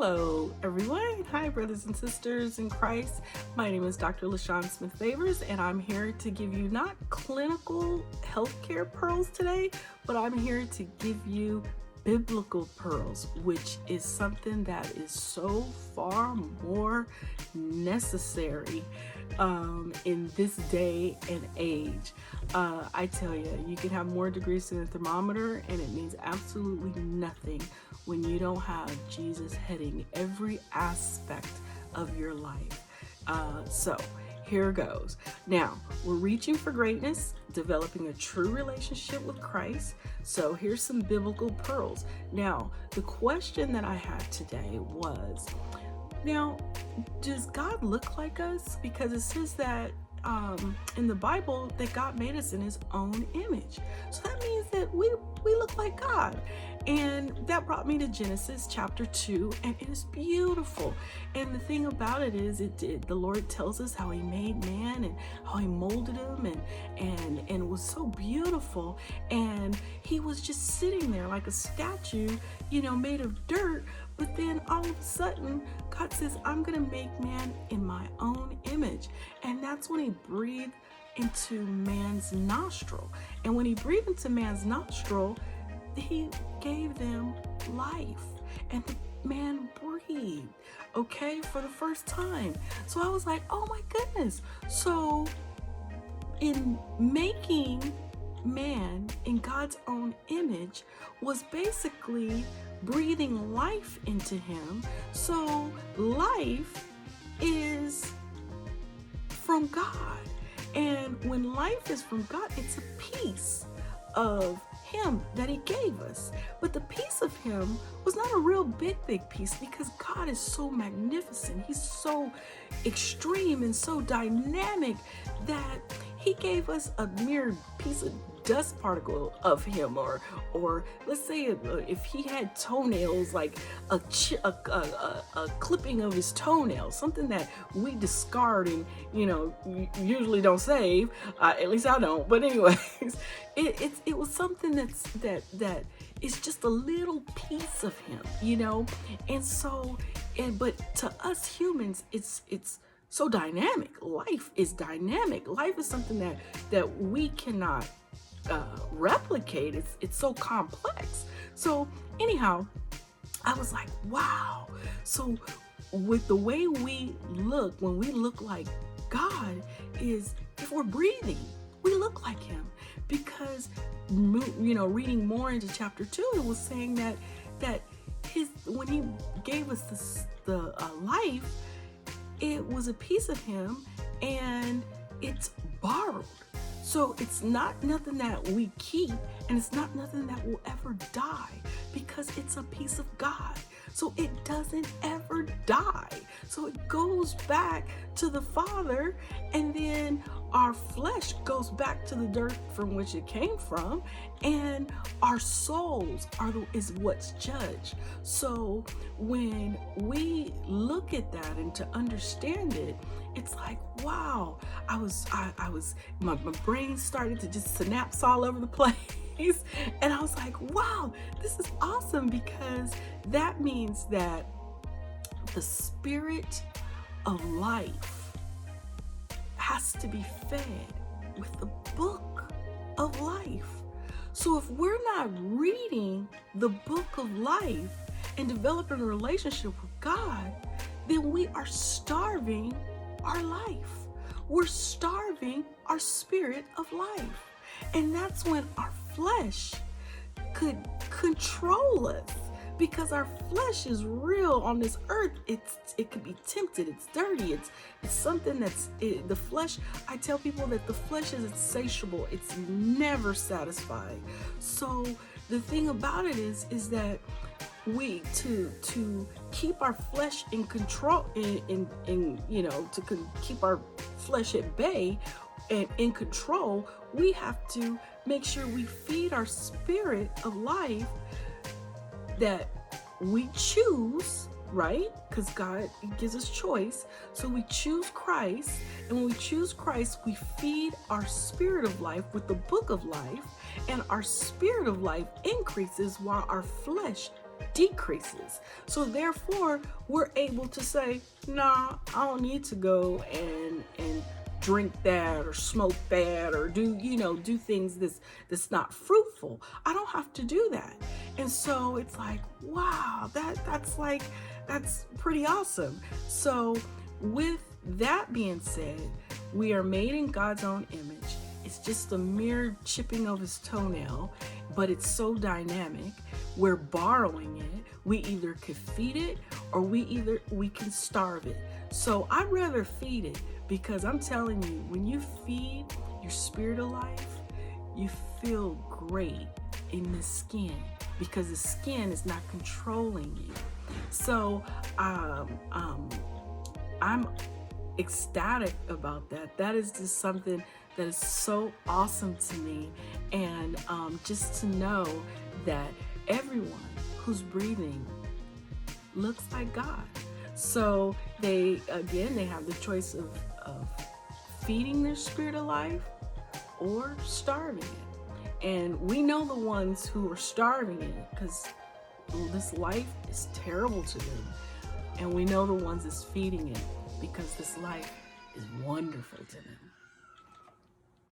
Hello, everyone. Hi, brothers and sisters in Christ. My name is Dr. LaShawn Smith Favors, and I'm here to give you not clinical healthcare pearls today, but I'm here to give you biblical pearls, which is something that is so far more necessary in this day and age. I tell you, you can have more degrees than a thermometer, and it means absolutely nothing when you don't have Jesus heading every aspect of your life. So here goes. Now, we're reaching for greatness, developing a true relationship with Christ. So here's some biblical pearls. Now, the question that I had today was, now, does God look like us? Because it says that in the Bible that God made us in his own image. So that means that we look like God. And that brought me to Genesis chapter 2, and it is beautiful. And the thing about it is, the Lord tells us how he made man and how he molded him, and it was so beautiful. And he was just sitting there like a statue, made of dirt. But then all of a sudden, God says, I'm going to make man in my own image. And that's when he breathed into man's nostril. And when he breathed into man's nostril, he gave them life. And the man breathed, for the first time. So I was like, oh my goodness. So in making man in God's own image was basically breathing life into him. So life is from God. And when life is from God, it's a piece of him that he gave us. But the piece of him was not a real big piece, because God is so magnificent. He's so extreme and so dynamic that he gave us a mere piece of dust particle of him, or let's say if he had toenails, like a clipping of his toenails, something that we discard and usually don't save, at least I don't, but anyways, it was something that is just a little piece of him, and so, but to us humans, it's so dynamic. Life is dynamic. Life is something that we cannot replicate. It's so complex. So anyhow, I was like, wow. So with the way we look, when we look like God, is if we're breathing, we look like him. Because reading more into chapter 2, it was saying that when he gave us the life, it was a piece of him, and it's borrowed. So it's not nothing that we keep, and it's not nothing that will ever die, because it's a piece of God. So it doesn't ever die. So it goes back to the Father, and then our flesh goes back to the dirt from which it came from, and our souls is what's judged. So when we look at that and to understand it, it's like, wow, my brain started to just synapse all over the place. And I was like, wow, this is awesome, because that means that the spirit of life has to be fed with the book of life. So if we're not reading the book of life and developing a relationship with God, then we are starving our life. We're starving our spirit of life. And that's when our flesh could control us, because our flesh is real on this earth. It could be tempted. It's dirty. It's something the flesh. I tell people that the flesh is insatiable. It's never satisfied. So the thing about it is that we to keep our flesh in control, keep our flesh at bay and in control, we have to make sure we feed our spirit of life, that we choose, right? Because God gives us choice. So we choose Christ. And when we choose Christ, we feed our spirit of life with the book of life. And our spirit of life increases while our flesh decreases. So therefore, we're able to say, nah, I don't need to go and drink that or smoke that or do things that's not fruitful. I don't have to do that. And so it's like, wow, that's pretty awesome. So with that being said, we are made in God's own image. It's just a mere chipping of his toenail, but it's so dynamic. We're borrowing it. We either could feed it or we can starve it. So I'd rather feed it, because I'm telling you, when you feed your spirit of life, you feel great in the skin, because the skin is not controlling you. So I'm ecstatic about that. That is just something that is so awesome to me. And just to know that everyone who's breathing looks like God. So they have the choice of feeding their spirit of life or starving it. And we know the ones who are starving it, because this life is terrible to them. And we know the ones that's feeding it, because this life is wonderful to them.